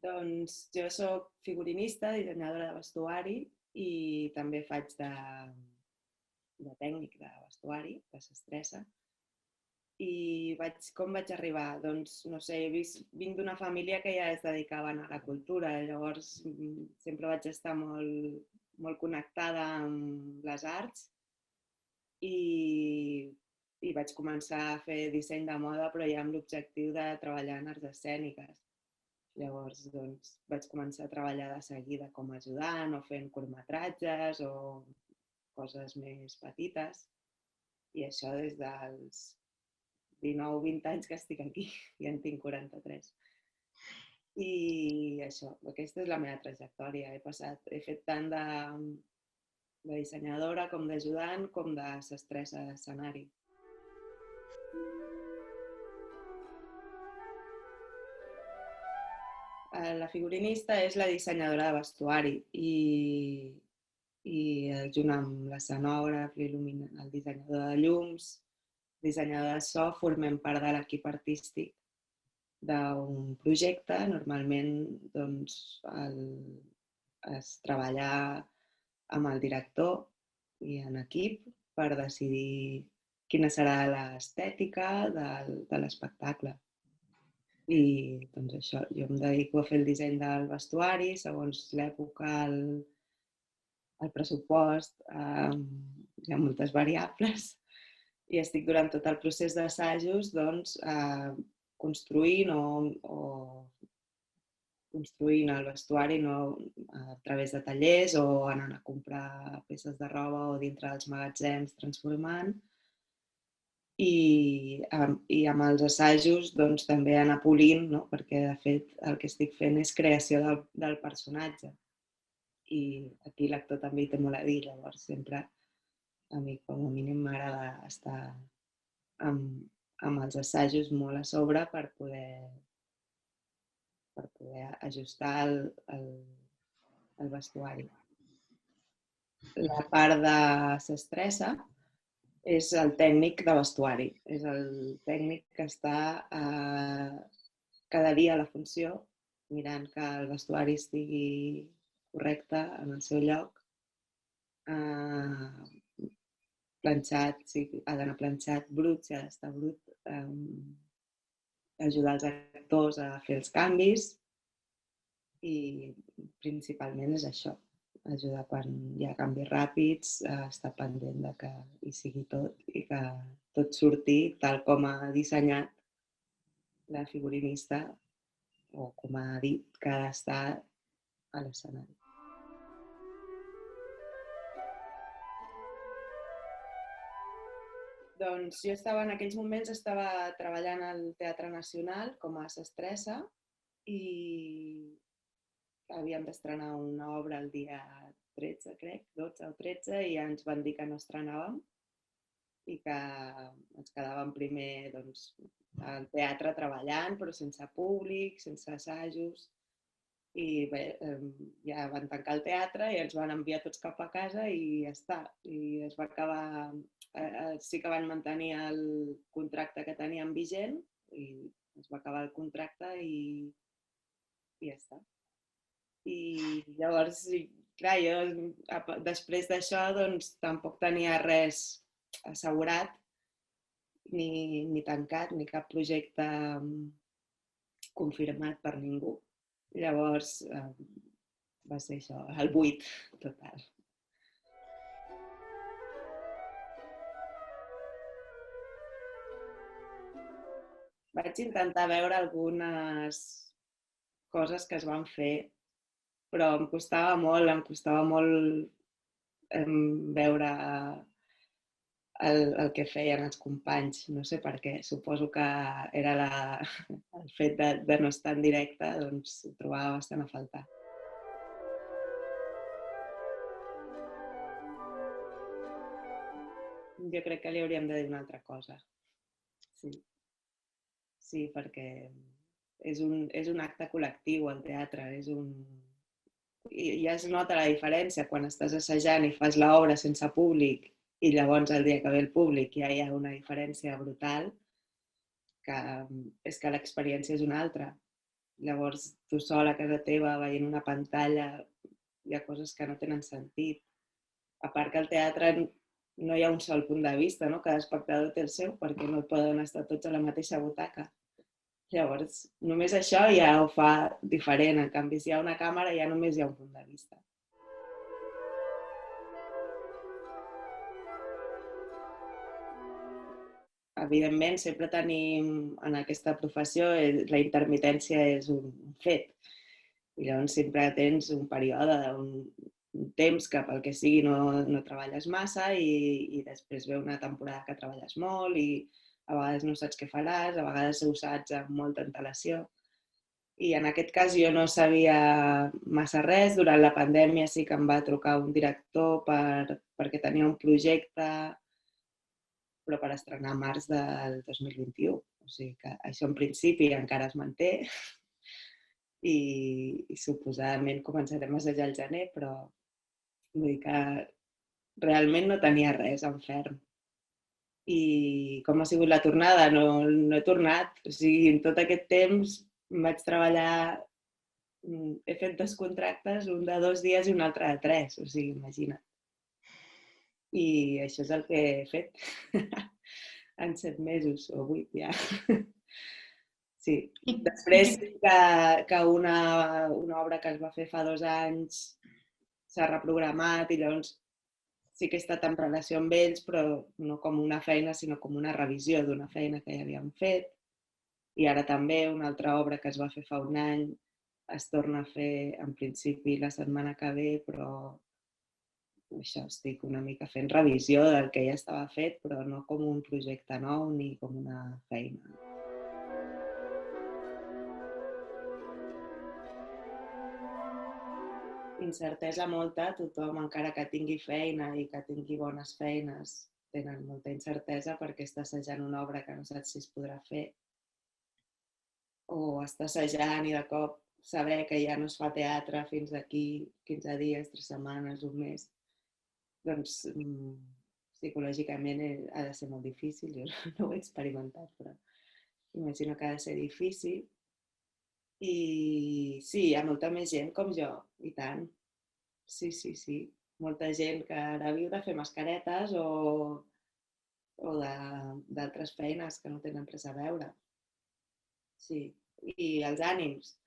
Doncs jo soc figurinista, dissenyadora de vestuari i també faig de tècnic de vestuari, de sastressa. I com vaig arribar? Doncs no sé, vinc d'una família que ja es dedicaven a la cultura, llavors sempre vaig estar molt connectada amb les arts i vaig començar a fer disseny de moda, però ja amb l'objectiu de treballar en arts escèniques. Llavors doncs, vaig començar a treballar de seguida com a ajudant o fent curtmetratges o coses més petites. I això des dels 19-20 anys que estic aquí, i en tinc 43. I això, aquesta és la meva trajectòria. He fet tant de dissenyadora com d'ajudant com de sastressa d'escenari. La figurinista és la dissenyadora de vestuari i junt amb l'escenògraf, el dissenyador de llums, dissenyador de so, formem part de l'equip artístic d'un projecte. Normalment doncs, es treballa amb el director i en equip per decidir quina serà l'estètica de l'espectacle. I doncs això, jo em dedico a fer el disseny del vestuari segons l'època, el pressupost, hi ha moltes variables i estic durant tot el procés d'assajos doncs, construint construint el vestuari a través de tallers o anant a comprar peces de roba o dintre dels magatzems transformant. I amb els assajos doncs, també anar polint, no? Perquè de fet el que estic fent és creació del personatge i aquí l'actor també hi té molt a dir, llavors sempre a mi com a mínim m'agrada estar amb els assajos molt a sobre per poder ajustar el vestuari. La part de sastressa és el tècnic de vestuari, és el tècnic que està cada dia a la funció mirant que el vestuari estigui correcte en el seu lloc, planxat, si ha d'anar planxat, brut, si ha d'estar brut, ajudar els actors a fer els canvis i principalment és això, ajudar quan hi ha canvis ràpids, estar pendent de que hi sigui tot i que tot surti tal com ha dissenyat la figurinista o com ha dit que ha d'estar a l'escenari. Doncs jo en aquells moments estava treballant al Teatre Nacional com a sastressa i havíem d'estrenar una obra el dia 13, crec, 12 o 13, i ja ens van dir que no estrenàvem i que ens quedàvem primer doncs, al teatre treballant, però sense públic, sense assajos. I bé, ja van tancar el teatre i ens van enviar tots cap a casa i ja està. I es va acabar, sí que van mantenir el contracte que teníem vigent i es va acabar el contracte i ja està. I llavors, clar, jo després d'això doncs tampoc tenia res assegurat ni tancat, ni cap projecte confirmat per ningú. Llavors va ser això, el buit total. Vaig intentar veure algunes coses que es van fer, però em costava molt veure el que feien els companys, no sé per què. Suposo que era el fet de no estar en directe, doncs ho trobava bastant a faltar. Jo crec que li hauríem de dir una altra cosa. Sí, perquè és un acte col·lectiu, el teatre. I ja es nota la diferència quan estàs assajant i fas l'obra sense públic i llavors el dia que ve el públic ja hi ha una diferència brutal, que és que l'experiència és una altra. llavors tu sol a casa teva veient una pantalla hi ha coses que no tenen sentit. A part que al teatre no hi ha un sol punt de vista, no? Cada espectador té el seu perquè no poden estar tots a la mateixa butaca. Llavors, només això ja ho fa diferent. En canvi, si hi ha una càmera ja només hi ha un punt de vista. Evidentment, sempre tenim en aquesta professió, la intermitència és un fet. I llavors sempre tens un període, un temps que pel que sigui no treballes massa i després ve una temporada que treballes molt i a vegades no saps què faràs, a vegades ho saps amb molta antelació. I en aquest cas jo no sabia massa res. Durant la pandèmia sí que em va trucar un director perquè tenia un projecte però per estrenar març del 2021. O sigui que això en principi encara es manté i suposadament començarem a assajar al gener, però vull dir que realment no tenia res en ferm. I com ha sigut la tornada? No he tornat. O sigui, en tot aquest temps vaig treballar, he fet 2 contractes, un de 2 dies i un altre de 3, o sigui, imagina't. I això és el que he fet en 7 mesos o 8 ja. Sí. Després que una obra que es va fer fa 2 anys s'ha reprogramat i llavors sí que he estat en relació amb ells, però no com una feina, sinó com una revisió d'una feina que ja havíem fet. I ara també una altra obra que es va fer fa un any es torna a fer en principi la setmana que ve, però això estic una mica fent revisió del que ja estava fet, però no com un projecte nou ni com una feina. Incertesa molta, tothom encara que tingui feina i que tingui bones feines tenen molta incertesa perquè està assajant una obra que no saps si es podrà fer o està assajant i de cop saber que ja no es fa teatre fins d'aquí 15 dies, 3 setmanes, un mes, doncs psicològicament ha de ser molt difícil. Jo no ho he experimentat, però imagino que ha de ser difícil. I sí, hi ha molta més gent com jo, i tant. Sí. Molta gent que ara viu de fer mascaretes o d'altres feines que no tenen res a veure. Sí, i els ànims.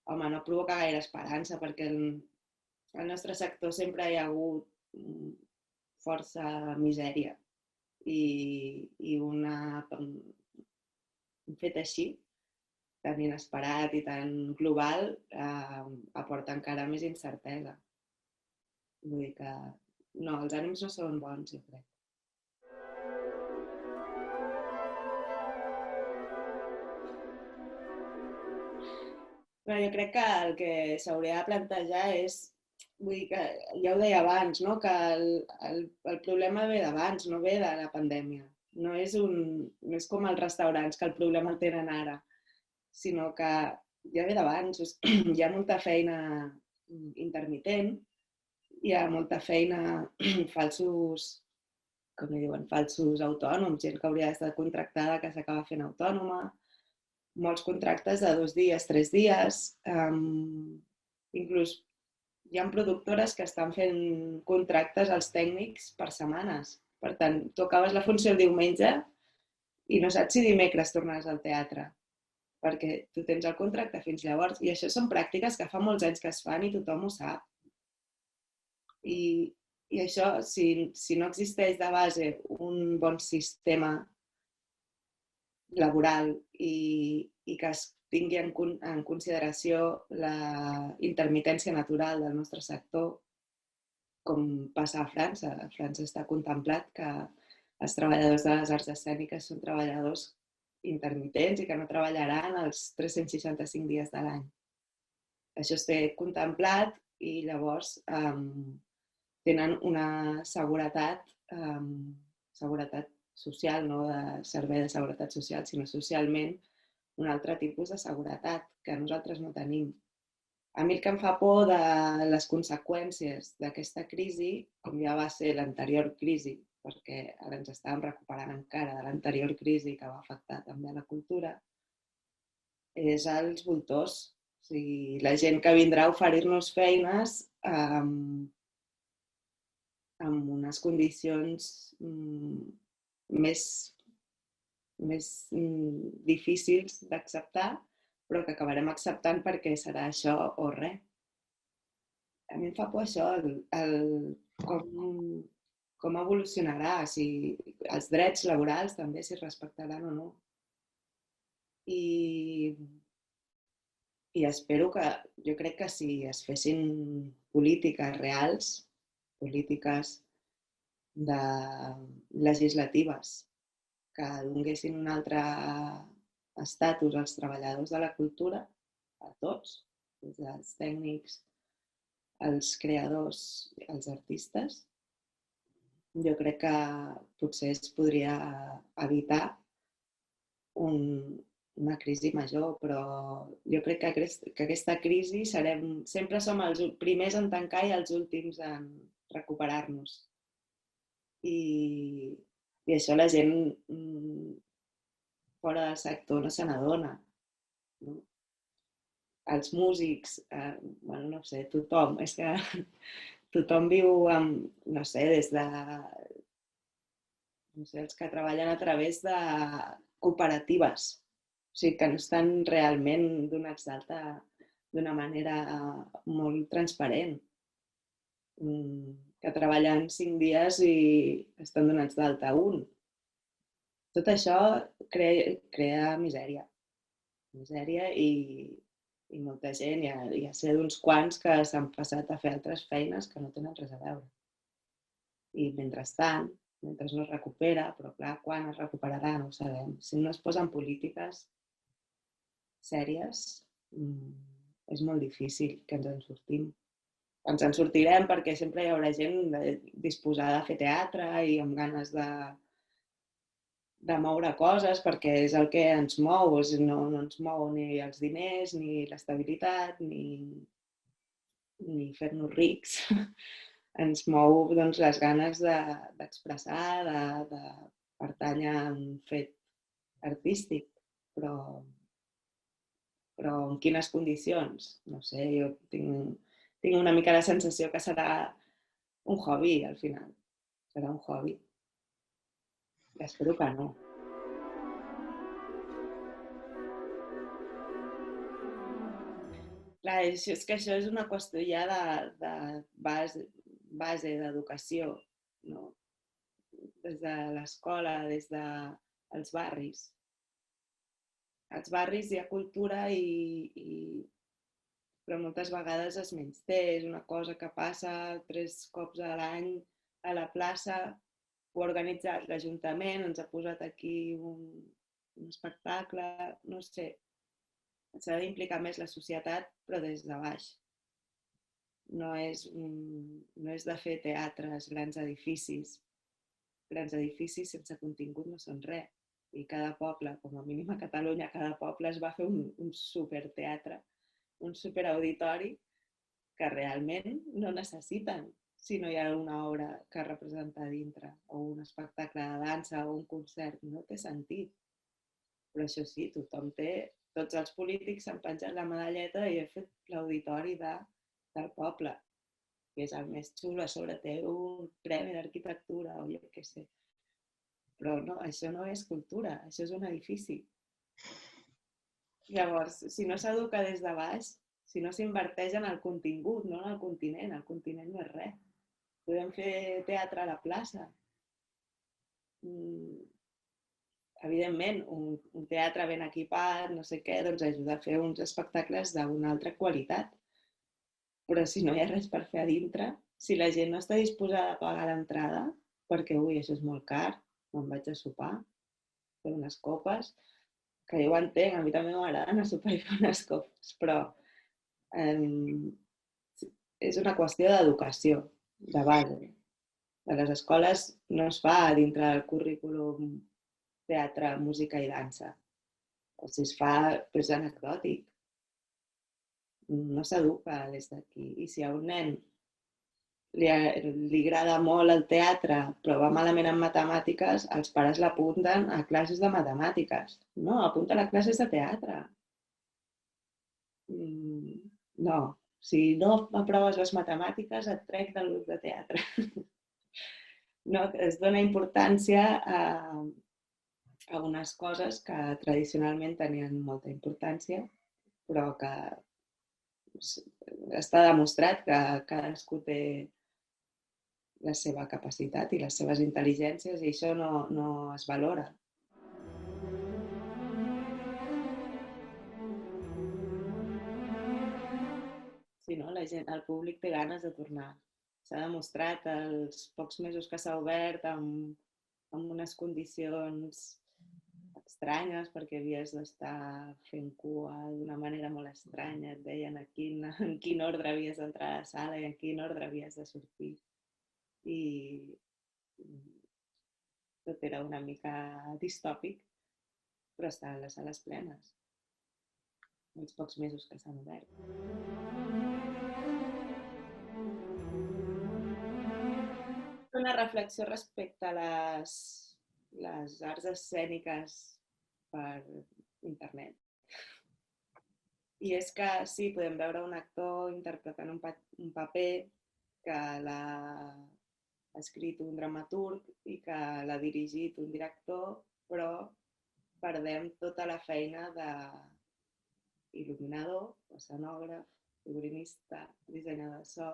Home, no provoca gaire esperança perquè al nostre sector sempre hi ha hagut força misèria i un fet així, tan inesperat i tan global, aporta encara més incertesa. Vull dir que no, els ànims no són bons, jo crec. Però jo crec que el que s'hauria de plantejar és, vull dir que ja ho deia abans, no? Que el problema ve d'abans, no ve de la pandèmia. No és com els restaurants que el problema el tenen ara, sinó que ja ve d'abans. Hi ha molta feina intermitent, hi ha molta feina falsos, com li diuen, falsos autònoms, gent que hauria d'estar contractada que s'acaba fent autònoma, molts contractes de 2 dies, 3 dies, inclús hi ha productores que estan fent contractes als tècnics per setmanes. Per tant, tu acabes la funció el diumenge i no saps si dimecres tornaràs al teatre, perquè tu tens el contracte fins llavors. I això són pràctiques que fa molts anys que es fan i tothom ho sap. I això, si no existeix de base un bon sistema laboral i que es tingui en consideració la intermitència natural del nostre sector, com passa a França. A França està contemplat que els treballadors de les arts escèniques són treballadors intermitents i que no treballaran els 365 dies de l'any. Això es té contemplat i llavors tenen una seguretat social, no de servei de seguretat social, sinó socialment un altre tipus de seguretat que nosaltres no tenim. A mi el que em fa por de les conseqüències d'aquesta crisi, com ja va ser l'anterior crisi, perquè ara ens estàvem recuperant encara de l'anterior crisi que va afectar també a la cultura, és els voltors. O sigui, la gent que vindrà a oferir-nos feines amb unes condicions més difícils d'acceptar, però que acabarem acceptant perquè serà això o res. A mi em fa por això, com evolucionarà, si els drets laborals també s'hi respectaran o no. I espero que, jo crec que si es fessin polítiques reals, polítiques legislatives, que donessin un altre estatus als treballadors de la cultura, a tots, des dels tècnics, els creadors, els artistes, jo crec que potser es podria evitar una crisi major, però jo crec que aquesta crisi sempre som els primers en tancar i els últims en recuperar-nos. I això la gent fora del sector no se n'adona. No? Els músics, no sé, tothom, és que tothom viu amb, no sé, des de els que treballen a través de cooperatives, o sigui, que no estan realment donats d'alta d'una manera molt transparent, que treballen 5 dies i estan donats d'alta un. Tot això crea misèria i molta gent, ja sé d'uns quants que s'han passat a fer altres feines que no tenen res a veure. I mentrestant, mentre no es recupera, però clar, quan es recuperarà no ho sabem. Si no es posen polítiques sèries, és molt difícil que ens en sortim. Ens en sortirem perquè sempre hi haurà gent disposada a fer teatre i amb ganes de moure coses, perquè és el que ens mou, no ens mou ni els diners, ni l'estabilitat, ni fer-nos rics. Ens mou doncs, les ganes d'expressar, de pertànyer a un fet artístic, però en quines condicions? No sé, jo tinc una mica la sensació que serà un hobby al final. Serà un hobby. Espero que no. Clar, és que això és una qüestió ja de base d'educació, no? Des de l'escola, des dels barris. Als barris hi ha cultura però moltes vegades es menysté, és una cosa que passa 3 cops a l'any a la plaça, ho ha organitzat l'Ajuntament, ens ha posat aquí un espectacle, no sé. S'ha d'implicar més la societat, però des de baix. No és de fer teatres, grans edificis. Grans edificis sense contingut no són res. I cada poble, com a mínim a Catalunya, cada poble es va fer un superteatre, un superauditori que realment no necessiten si no hi ha una obra que representa dintre, o un espectacle de dansa o un concert. No té sentit. Però això sí, tots els polítics s'han penjat la medalleta i he fet l'auditori del poble, que és el més xulo, a sobre té un premi d'arquitectura o jo què sé. Però no, això no és cultura, això és un edifici. Llavors, si no s'educa des de baix, si no s'inverteix en el contingut, no en el continent no és res. Podem fer teatre a la plaça. Evidentment, un teatre ben equipat, no sé què, doncs ajuda a fer uns espectacles d'una altra qualitat. Però si no hi ha res per fer a dintre, si la gent no està disposada a pagar l'entrada, perquè, això és molt car, me'n vaig a sopar, fer unes copes, que jo ho entenc, a mi també m'agrada anar a sopar i fer unes copes, però és una qüestió d'educació, de base. A les escoles no es fa dintre del currículum teatre, música i dansa. O si es fa, és anecdòtic. No s'educa des d'aquí. I si a un nen li agrada molt el teatre, però va malament en matemàtiques, els pares l'apunten a classes de matemàtiques. No, apunta a classes de teatre. No, si no aproves les matemàtiques et trec del grup de teatre. No, es dona importància a unes coses que tradicionalment tenien molta importància, però que està demostrat que cadascú té la seva capacitat i les seves intel·ligències i això no es valora. Sí, no? El públic té ganes de tornar. S'ha demostrat els pocs mesos que s'ha obert amb unes condicions estranyes perquè havies d'estar fent cua d'una manera molt estranya, et deien en quin ordre havies d'entrar a la sala i en quin ordre havies de sortir. I tot era una mica distòpic, però estan les sales plenes, els pocs mesos que s'han obert. Una reflexió respecte a les arts escèniques per internet. I és que sí, podem veure un actor interpretant un paper que l'ha escrit un dramaturg i que l'ha dirigit un director, però perdem tota la feina d'il·luminador, escenògraf, figurinista, dissenyador de so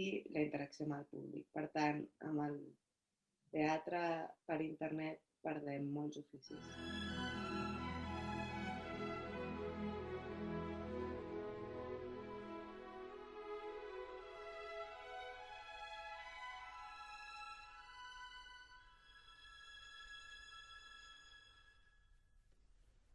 i la interacció amb el públic. Per tant, amb el teatre per internet perdem molts oficis.